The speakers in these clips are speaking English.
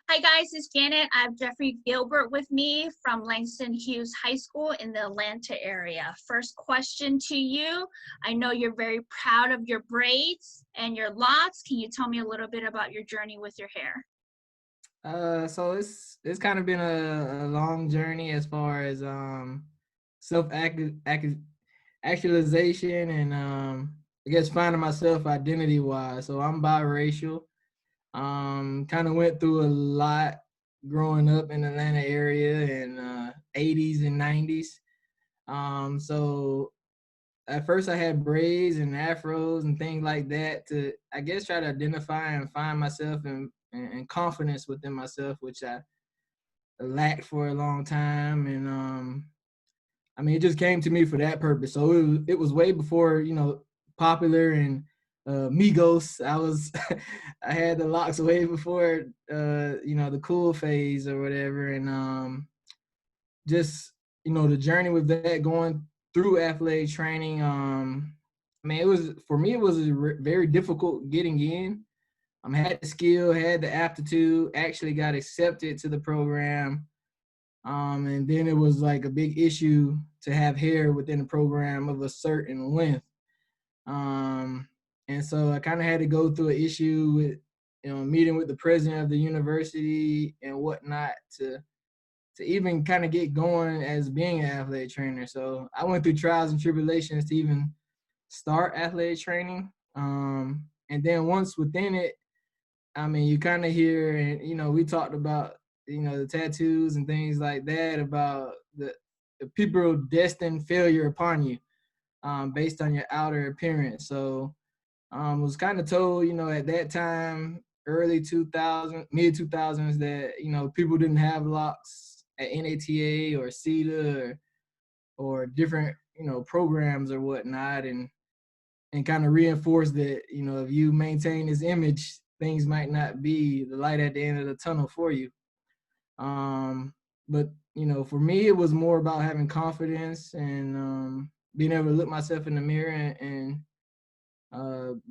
Hi guys, it's Janet. I have Jeffrey Gilbert with me from Langston Hughes High School in the Atlanta area. First question to you. I know you're very proud of your braids and your locks. Can you tell me a little bit about your journey with your hair? So it's kind of been a long journey as far as self actualization and I guess finding myself identity wise. So I'm biracial. Kind of went through a lot growing up in the Atlanta area in 80s and 90s. So at first I had braids and afros and things like that to I guess try to identify and find myself and confidence within myself, which I lacked for a long time. And I mean, it just came to me for that purpose. So it was way before popular and Migos. I was I had the locks way before the cool phase or whatever. And just the journey with that, going through athletic training. I mean, it was for me. It was very difficult getting in. Had the skill, had the aptitude. Actually, got accepted to the program. And then it was like a big issue to have hair within the program of a certain length. Um, and so I kind of had to go through an issue with, meeting with the president of the university and whatnot to even kind of get going as being an athletic trainer. So I went through trials and tribulations to even start athletic training. And then once within it, I mean, you kind of hear, and we talked about, the tattoos and things like that about the people destined failure upon you, based on your outer appearance. So, was kind of told, at that time, early 2000, mid 2000s, that people didn't have locks at NATA or CETA or different programs or whatnot, and kind of reinforce that if you maintain this image, things might not be the light at the end of the tunnel for you. But for me, it was more about having confidence and being able to look myself in the mirror and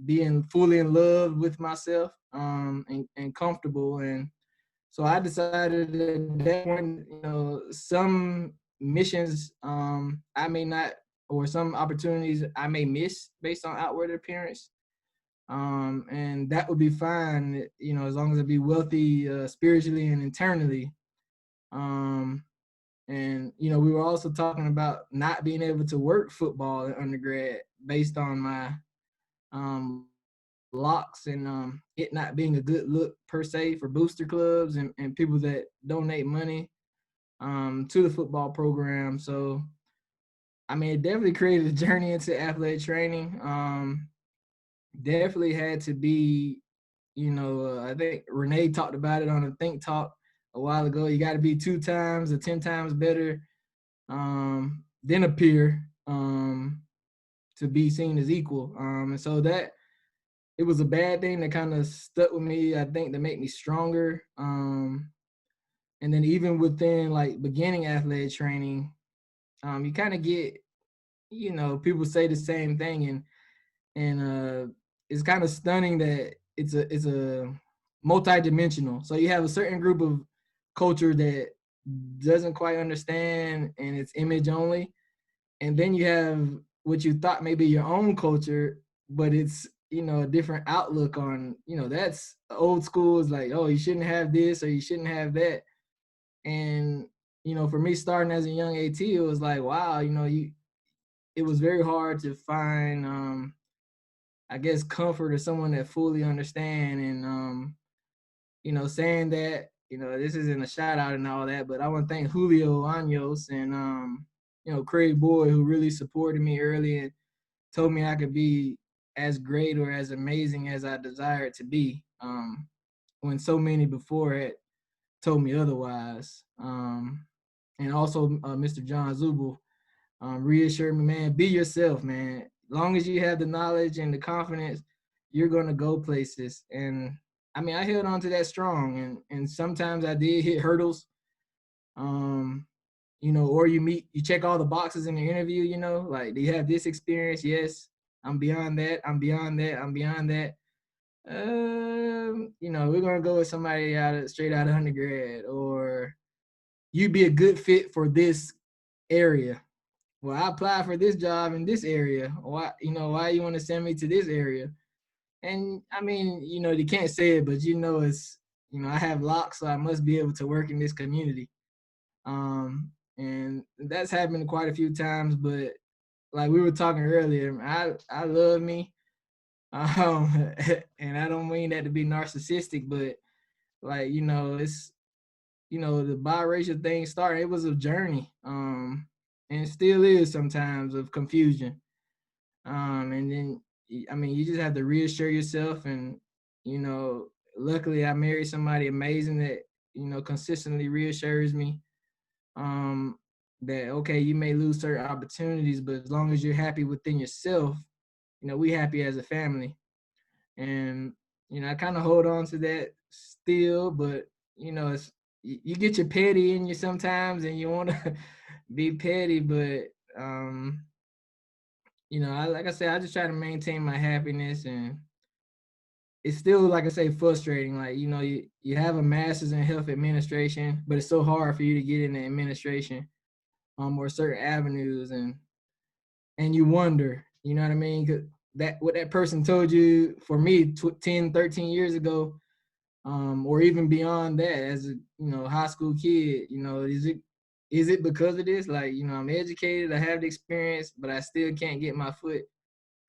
being fully in love with myself, and comfortable. And so I decided at that point, some missions I may not, or some opportunities I may miss based on outward appearance. And that would be fine, as long as I be wealthy spiritually and internally. Um, and we were also talking about not being able to work football in undergrad based on my locks and it not being a good look per se for booster clubs and people that donate money to the football program. So I mean, it definitely created a journey into athletic training. Definitely had to be, I think Renee talked about it on a Think Talk a while ago. You got to be 2 times or 10 times better than a peer, to be seen as equal. And so that it was a bad thing that kind of stuck with me. I think to make me stronger. And then even within like beginning athletic training, you kind of get, people say the same thing, and it's kind of stunning that it's a multi-dimensional. So you have a certain group of culture that doesn't quite understand and it's image only, and then you have what you thought may be your own culture, but it's a different outlook on that's old school. Is like, oh, you shouldn't have this or you shouldn't have that. And for me starting as a young AT, it was like, wow, you it was very hard to find I guess comfort or someone that fully understand. And saying that, this isn't a shout out and all that, but I want to thank Julio Años and Craig Boyd, who really supported me early and told me I could be as great or as amazing as I desired to be, when so many before had told me otherwise. And also Mr. John Zubel reassured me, man, be yourself, man. Long as you have the knowledge and the confidence, you're gonna go places. And I mean, I held on to that strong, and sometimes I did hit hurdles. Um, or you check all the boxes in the interview. Like, do you have this experience? Yes, I'm beyond that. I'm beyond that. I'm beyond that. we're gonna go with somebody straight out of undergrad, or you'd be a good fit for this area. Well, I applied for this job in this area. Why you want to send me to this area? And I mean, you can't say it, but I have locks, so I must be able to work in this community. And that's happened quite a few times, but like we were talking earlier, I love me. Um, and I don't mean that to be narcissistic, but like, it's, the biracial thing started, it was a journey. And it still is sometimes of confusion. And then, I mean, you just have to reassure yourself. And, you know, luckily I married somebody amazing that, consistently reassures me, um, that, okay, you may lose certain opportunities, but as long as you're happy within yourself, we happy as a family. And, I kind of hold on to that still, but, it's, you get your petty in you sometimes and you want to be petty, but, like I said, I just try to maintain my happiness. And it's still, like I say, frustrating. Like, you have a master's in health administration, but it's so hard for you to get into administration, or certain avenues. And you wonder, you know what I mean? 'Cause what that person told you, for me, 10, 13 years ago, or even beyond that, as a, high school kid, is it because of this? Like, I'm educated, I have the experience, but I still can't get my foot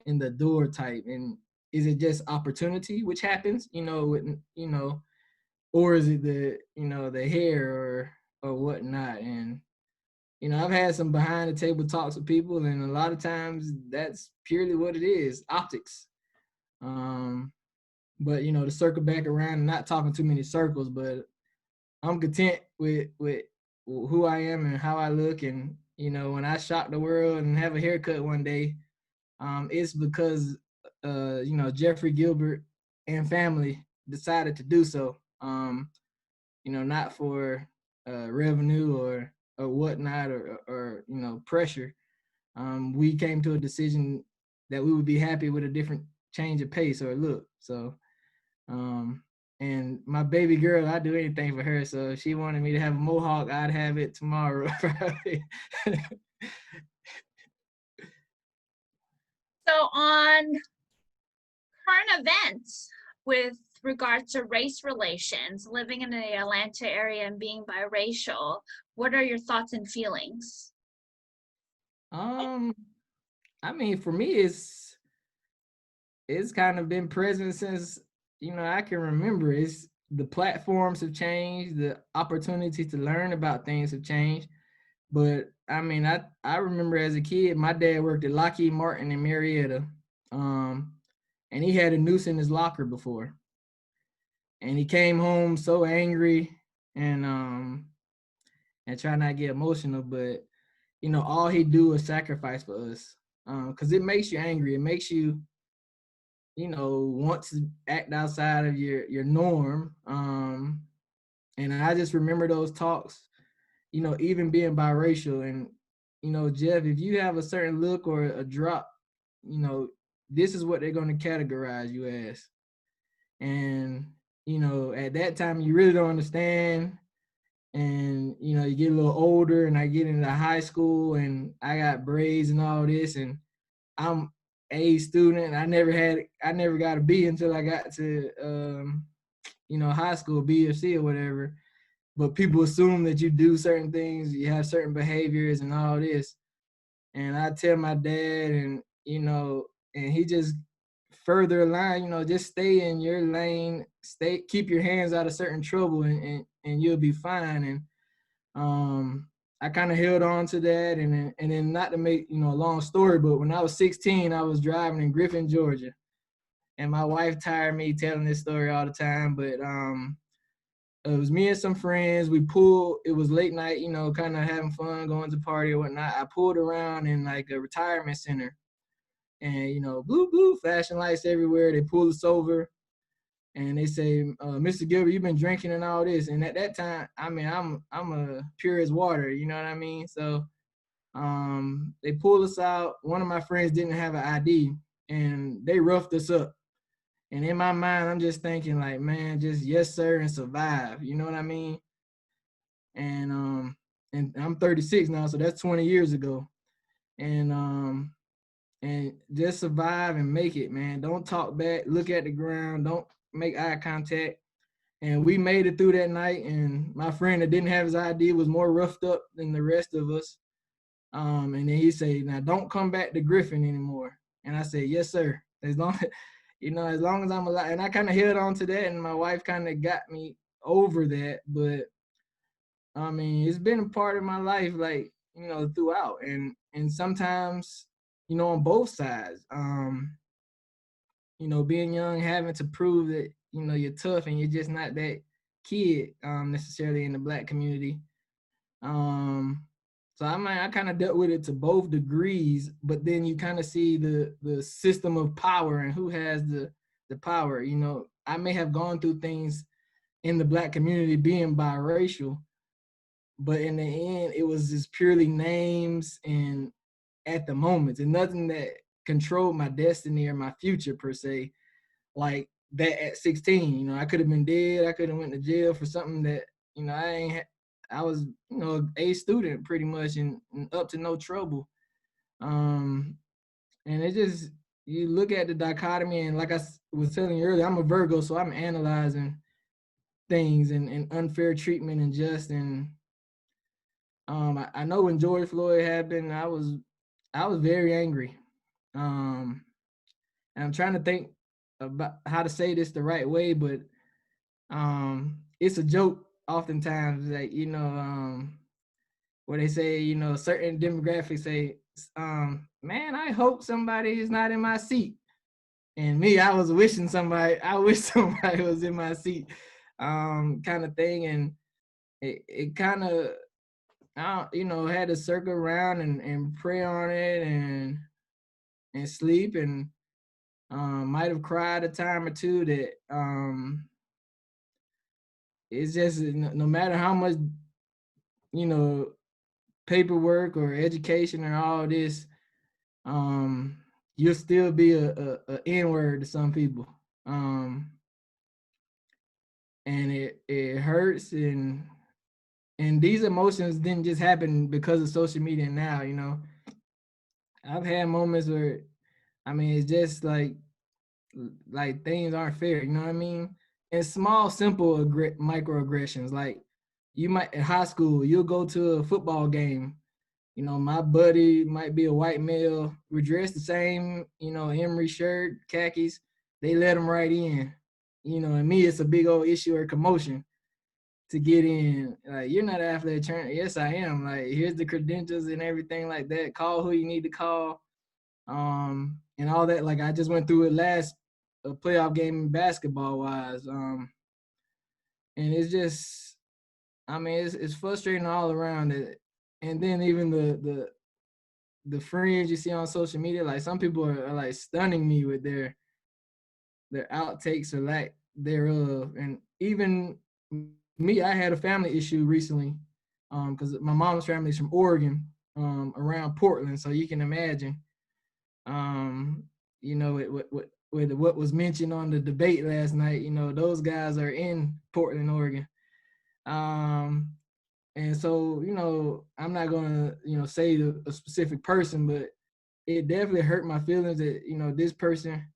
in the door type. And is it just opportunity, which happens, or is it the hair or whatnot? And I've had some behind the table talks with people, and a lot of times that's purely what it is, optics. Um, but to circle back around and not talking too many circles, but I'm content with who I am and how I look. And when I shock the world and have a haircut one day, it's because Jeffrey Gilbert and family decided to do so. Not for revenue or whatnot, or pressure. We came to a decision that we would be happy with a different change of pace or look. So, and my baby girl, I'd do anything for her. So if she wanted me to have a mohawk, I'd have it tomorrow. So on current events with regards to race relations, living in the Atlanta area and being biracial, what are your thoughts and feelings? um, I mean, for me, it's kind of been present since I can remember. It's the platforms have changed, the opportunity to learn about things have changed. But I mean, I remember as a kid, my dad worked at Lockheed Martin in Marietta, um, and he had a noose in his locker before, and he came home so angry, and try not to get emotional, but all he do is sacrifice for us, because it makes you angry. It makes you want to act outside of your norm. And I just remember those talks, even being biracial. And, Jeff, if you have a certain look or a drop, this is what they're going to categorize you as. And, at that time, you really don't understand. And, you get a little older, and I get into high school and I got braids and all this. And I'm A student. I never got a B until I got to, high school, B or C or whatever. But people assume that you do certain things, you have certain behaviors and all this. And I tell my dad, and and he just further align, just stay in your lane, keep your hands out of certain trouble, and you'll be fine. And I kind of held on to that. And then not to make a long story, but when I was 16, I was driving in Griffin, Georgia, and my wife tired me telling this story all the time. But it was me and some friends. We pulled. It was late night, kind of having fun, going to party or whatnot. I pulled around in like a retirement center, and blue, blue, flashing lights everywhere. They pulled us over, and they say, "Mr. Gilbert, you've been drinking and all this." And at that time, I mean, I'm a pure as water. You know what I mean? So, they pulled us out. One of my friends didn't have an ID, and they roughed us up. And in my mind, I'm just thinking like, man, just yes, sir, and survive. You know what I mean? And and I'm 36 now, so that's 20 years ago. And and just survive and make it, man. Don't talk back, look at the ground, don't make eye contact. And we made it through that night. And my friend that didn't have his ID was more roughed up than the rest of us. And then he said, "Now don't come back to Griffin anymore." And I said, "Yes, sir. As long, as long as I'm alive." And I kind of held on to that, and my wife kind of got me over that. But I mean, it's been a part of my life, like throughout, and sometimes, on both sides. Being young, having to prove that you're tough and you're just not that kid necessarily in the Black community. Um, so I kind of dealt with it to both degrees, but then you kind of see the system of power and who has the power. I may have gone through things in the Black community being biracial, but in the end, it was just purely names and at the moments, and nothing that controlled my destiny or my future per se. Like that at 16, I could have been dead. I could have went to jail for something that I ain't. I was a student pretty much and up to no trouble. Um, and it just you look at the dichotomy, and like I was telling you earlier, I'm a Virgo, so I'm analyzing things and unfair treatment and just and I know when George Floyd happened, I was very angry. Um, and I'm trying to think about how to say this the right way, but it's a joke oftentimes that where they say certain demographics say man, I hope somebody is not in my seat. And me, I was wishing somebody, I wish somebody was in my seat, kind of thing. And it kind of had to circle around and pray on it and sleep, and might have cried a time or two that it's just no matter how much you know paperwork or education or all this, um you'll still be a n-word to some people. um and it hurts, and these emotions didn't just happen because of social media. Now I've had moments where it's just like things aren't fair, you know what I mean? And small, simple microaggressions. Like you might in high school, you'll go to a football game. My buddy might be a white male. We're dressed the same, Emery shirt, khakis. They let him right in. And me, it's a big old issue or commotion to get in. Like, you're not an athletic trainer. Yes, I am. Like, here's the credentials and everything like that. Call who you need to call. And all that. Like I just went through it last a playoff game in basketball wise. And it's just, it's frustrating all around it. And then even the friends you see on social media, like some people are like stunning me with their outtakes or lack thereof. And even me, I had a family issue recently, because my mom's family is from Oregon, around Portland, so you can imagine. Um, with what was mentioned on the debate last night, those guys are in Portland, Oregon. Um, and so, I'm not gonna, say a specific person, but it definitely hurt my feelings that, this person,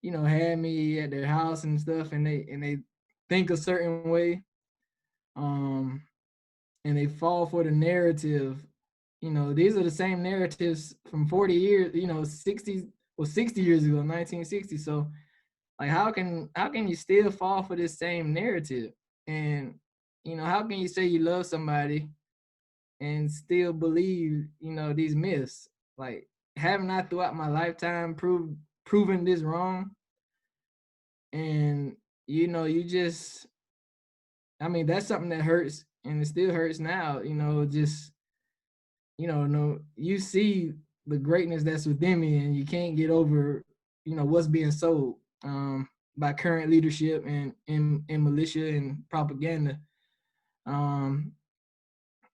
had me at their house and stuff, and they think a certain way, um, and they fall for the narrative. These are the same narratives from 40 years, 60 years ago, 1960. So like how can you still fall for this same narrative? And how can you say you love somebody and still believe, these myths? Like, haven't I throughout my lifetime proven this wrong? And you just, that's something that hurts, and it still hurts now. Just no, you see the greatness that's within me, and you can't get over, what's being sold by current leadership and militia and propaganda. Um,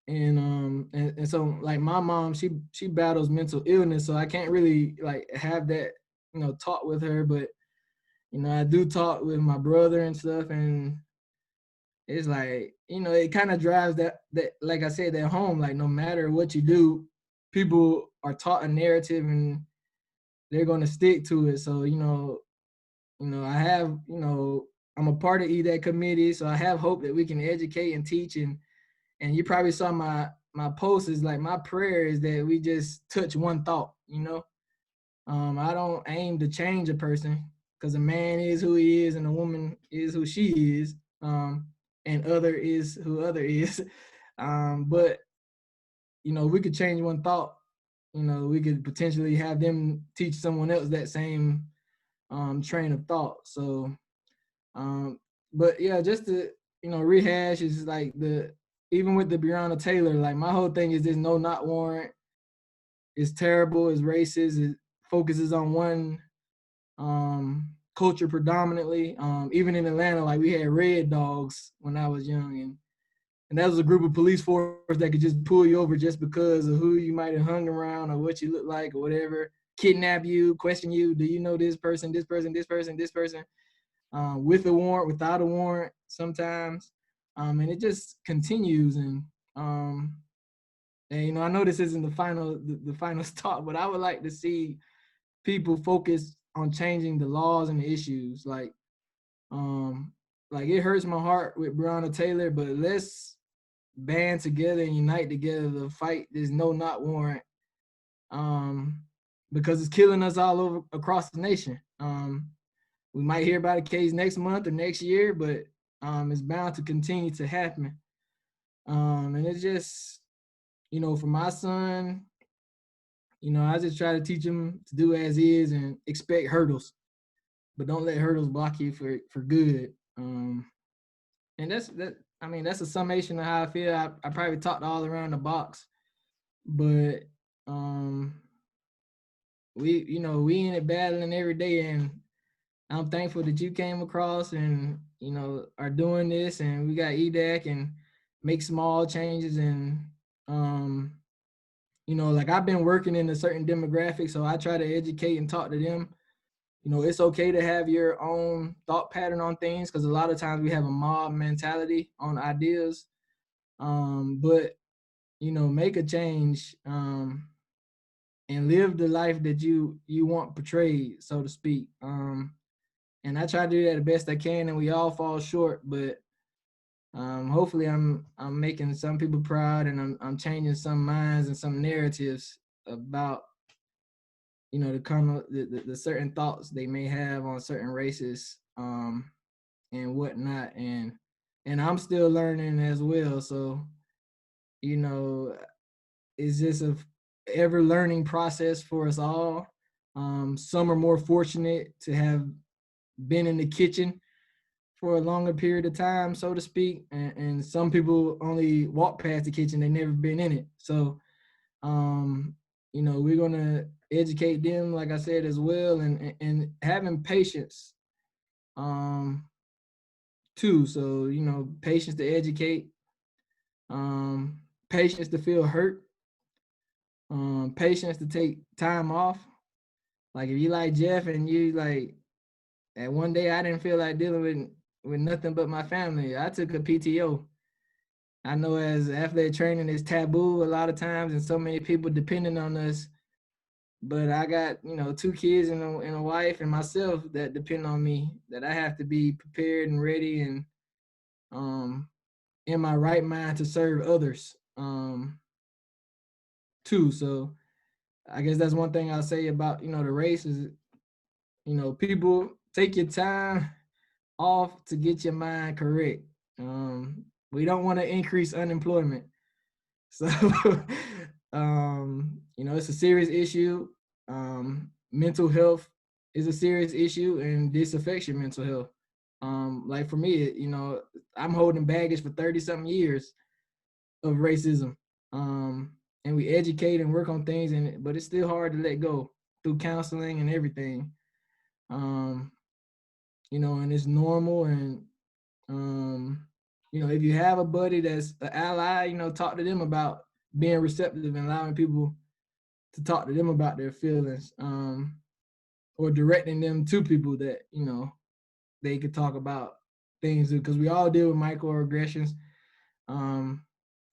and so like my mom, she battles mental illness, so I can't really like have that taught with her. But I do talk with my brother and stuff, and it's like, it kind of drives that, like I said, that home. Like, no matter what you do, people are taught a narrative and they're going to stick to it. So, I have, I'm a part of EDAC committee, so I have hope that we can educate and teach. And you probably saw my post is like, my prayer is that we just touch one thought. I don't aim to change a person, because a man is who he is and a woman is who she is, and other is who other is. But we could change one thought. We could potentially have them teach someone else that same train of thought. So, but yeah, just to rehash, is like, even with the Breonna Taylor, like, my whole thing is this no knock warrant is terrible, is racist, it focuses on one culture predominantly. Even in Atlanta, like, we had red dogs when I was young, and that was a group of police force that could just pull you over just because of who you might have hung around or what you look like or whatever, kidnap you, question you, do you know this person, this person, this person, this person, with a warrant, without a warrant sometimes. And it just continues. And I know this isn't the final stop, but I would like to see people focus on changing the laws and the issues. Like it hurts my heart with Breonna Taylor, but let's band together and unite together to fight this no knock warrant, because it's killing us all over across the nation. We might hear about a case next month or next year, but it's bound to continue to happen. And it's just, for my son, I just try to teach him to do as is and expect hurdles, but don't let hurdles block you for good. And that's that. I mean, that's a summation of how I feel. I probably talked all around the box, but we in it battling every day, and I'm thankful that you came across and are doing this, and we got EDAC and make small changes. And um, like, I've been working in a certain demographic, so I try to educate and talk to them. It's okay to have your own thought pattern on things, because a lot of times we have a mob mentality on ideas. But make a change, and live the life that you want portrayed, so to speak. And I try to do that the best I can, and we all fall short, but hopefully I'm making some people proud, and I'm changing some minds and some narratives about the certain thoughts they may have on certain races, and whatnot. And I'm still learning as well, so you know it's just a ever learning process for us all. Some are more fortunate to have been in the kitchen for a longer period of time, so to speak, and some people only walk past the kitchen, they never been in it. So we're gonna educate them, like I said, as well, and having patience too. So patience to educate, patience to feel hurt, patience to take time off. Like, if you like Jeff and you like, and one day I didn't feel like dealing with nothing but my family, I took a PTO. I know as athletic training is taboo a lot of times, and so many people depending on us. But I got, two kids and a wife and myself that depend on me, that I have to be prepared and ready and in my right mind to serve others too. So I guess that's one thing I'll say about, the race is, people take your time off to get your mind correct. We don't want to increase unemployment. So, it's a serious issue. Mental health is a serious issue, and this affects your mental health. Like for me, I'm holding baggage for 30 something years of racism. And we educate and work on things, but it's still hard to let go through counseling and everything. And it's normal. And if you have a buddy that's an ally, talk to them about being receptive and allowing people to talk to them about their feelings, or directing them to people that they could talk about things, because we all deal with microaggressions, um,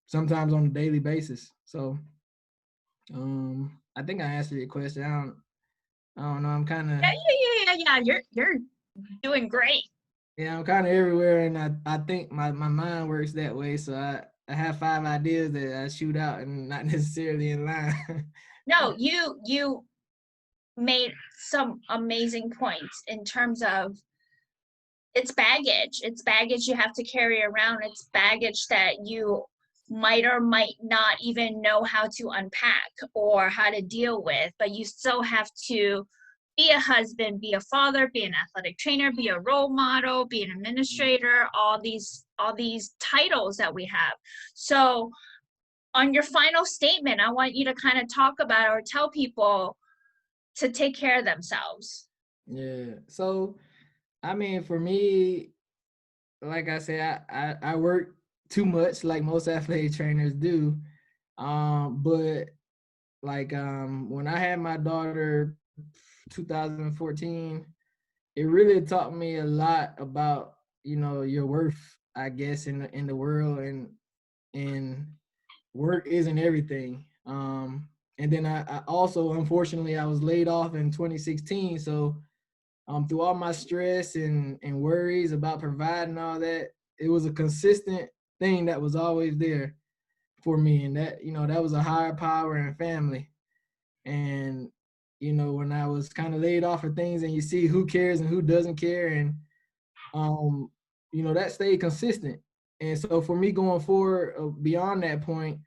sometimes on a daily basis. So I think I answered your question. I don't know. I'm kind of, Yeah. You're doing great. yeah, I'm kind of everywhere, and I think my mind works that way. So I have 5 ideas that I shoot out and not necessarily in line. No, you made some amazing points in terms of it's baggage. It's baggage you have to carry around. It's baggage that you might or might not even know how to unpack or how to deal with, but you still have to be a husband, be a father, be an athletic trainer, be a role model, be an administrator, all these titles that we have. So on your final statement, I want you to kind of talk about or tell people to take care of themselves. Yeah. So I mean, for me, like I said, I work too much, like most athletic trainers do. But like when I had my daughter, 2014, it really taught me a lot about, your worth, I guess, in the world, and work isn't everything. And then I also, unfortunately, I was laid off in 2016. So through all my stress and worries about providing all that, it was a consistent thing that was always there for me. And that, that was a higher power and family. And, when I was kind of laid off for things, and you see who cares and who doesn't care, and, um, that stayed consistent. And so for me going forward, beyond that point,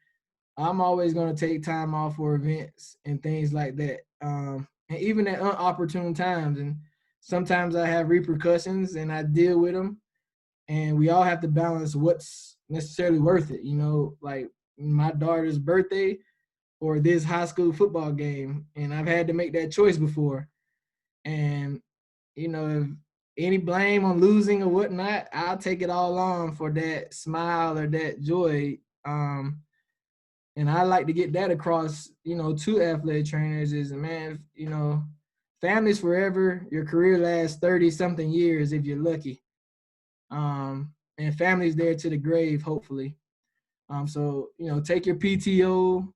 I'm always going to take time off for events and things like that. And even at unopportune times. And sometimes I have repercussions and I deal with them. And we all have to balance what's necessarily worth it. Like my daughter's birthday or this high school football game. And I've had to make that choice before. And, if any blame on losing or whatnot, I'll take it all on for that smile or that joy. And I like to get that across, to athletic trainers is, man, family's forever. Your career lasts 30 something years if you're lucky. And family's there to the grave, hopefully. So, take your PTO,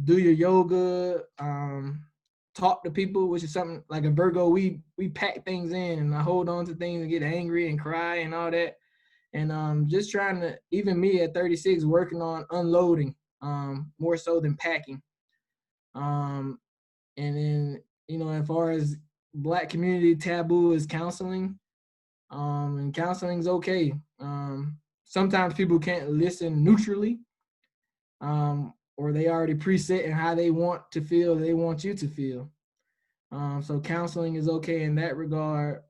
do your yoga, talk to people, which is something like a Virgo, we pack things in, and I hold on to things and get angry and cry and all that. And just trying to, even me at 36, working on unloading, more so than packing. And then, as far as Black community taboo is counseling, and counseling's okay. Sometimes people can't listen neutrally, or they already preset in how they want to feel, they want you to feel. So counseling is okay in that regard.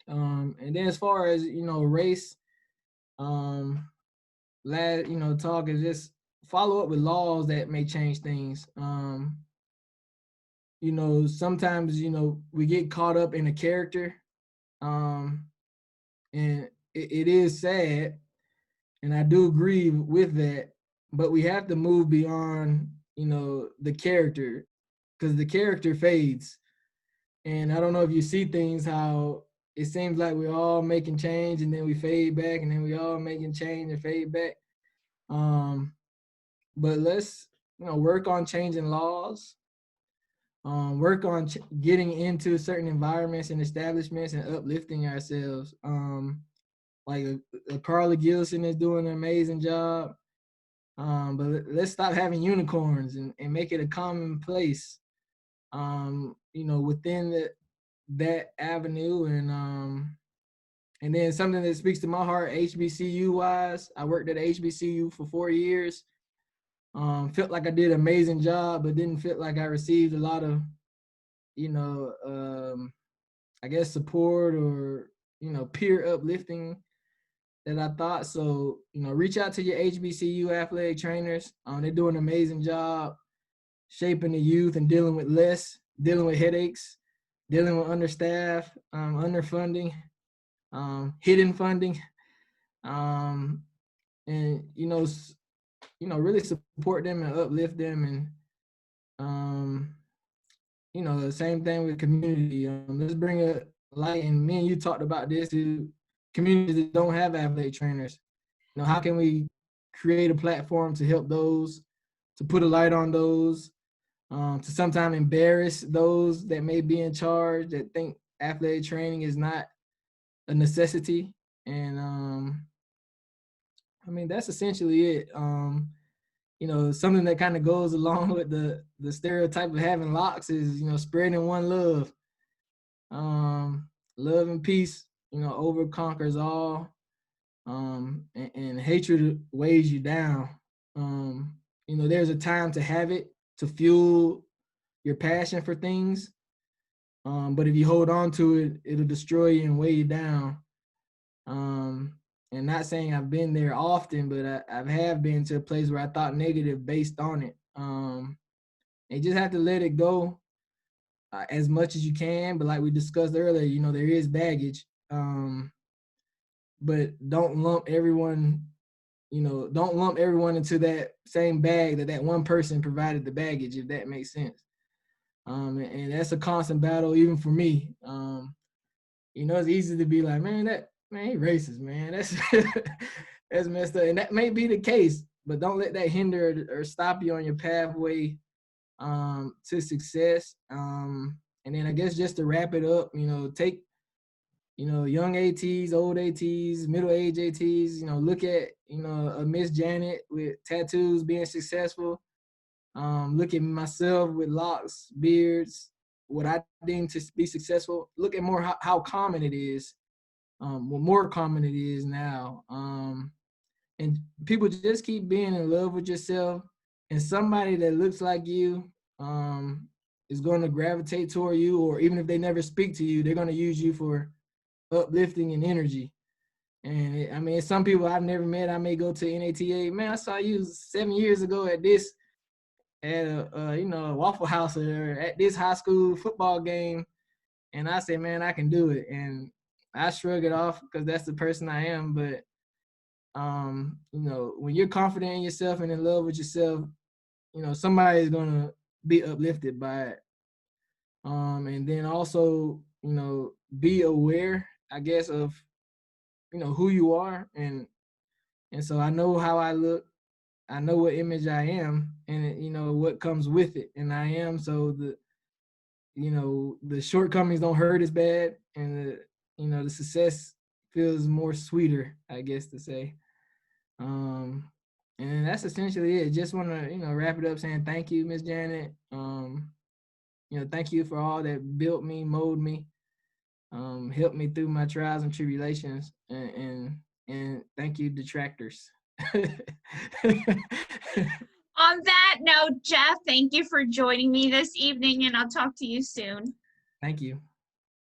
And then as far as, race, um, talk is just follow up with laws that may change things. Sometimes, we get caught up in a character, um, and it is sad, and I do agree with that, but we have to move beyond, the character, because the character fades. And I don't know if you see things how it seems like we're all making change and then we fade back, and then we all making change and fade back. Um, but let's, work on changing laws, work on getting into certain environments and establishments and uplifting ourselves. Like Carla Gilson is doing an amazing job. But let's stop having unicorns and make it a commonplace, within that avenue. And then something that speaks to my heart, HBCU wise, I worked at HBCU for 4 years. Felt like I did an amazing job, but didn't feel like I received a lot of, you know, I guess support or, peer uplifting that I thought. So, reach out to your HBCU athletic trainers. They're doing an amazing job shaping the youth and dealing with dealing with headaches, dealing with understaff, underfunding, hidden funding, and really support them and uplift them. And the same thing with community. Let's bring like, and me and you talked about this, communities that don't have athletic trainers. You know, how can we create a platform to help those, to put a light on those, to sometimes embarrass those that may be in charge that think athletic training is not a necessity. And I mean, that's essentially it. You know, something that kind of goes along with the stereotype of having locks is, you know, spreading one love. Um, Love and peace, you know, over conquers all. And hatred weighs you down. Um, you know, there's a time to have it, to fuel your passion for things. But if you hold on to it, it'll destroy you and weigh you down. Um, and not saying I've been there often, but I have been to a place where I thought negative based on it. And you just have to let it go as much as you can. But like we discussed earlier, you know, there is baggage. But don't lump everyone, you know, don't lump everyone into that same bag that one person provided the baggage, if that makes sense. And that's a constant battle, even for me. You know, it's easy to be like, man, he racist, man. That's that's messed up. And that may be the case, but don't let that hinder or stop you on your pathway to success. And then I guess just to wrap it up, you know, take, you know, young ATs, old ATs, middle age ATs, you know, look at, you know, a Miss Janet with tattoos being successful. Look at myself with locks, beards, what I deem to be successful. Look at more how common it is, what more common it is now. And people just keep being in love with yourself, and somebody that looks like you is going to gravitate toward you, or even if they never speak to you, they're going to use you for uplifting and energy. And I mean, some people I've never met, I may go to NATA, man, I saw you 7 years ago at this, at a you know, a Waffle House, or at this high school football game, and I say, man, I can do it, and I shrug it off because that's the person I am. But you know, when you're confident in yourself and in love with yourself, you know, somebody's gonna be uplifted by it. And then also, you know, be aware, I guess, of, you know, who you are, and so I know how I look, I know what image I am, and you know what comes with it, and I am, so the, you know, the shortcomings don't hurt as bad, and the, you know, the success feels more sweeter, I guess to say. Um, and that's essentially it. Just want to, you know, wrap it up saying thank you, Miss Janet. You know, thank you for all that built me, molded me, helped me through my trials and tribulations, and thank you, detractors. On that note, Jeff, thank you for joining me this evening, and I'll talk to you soon. Thank you.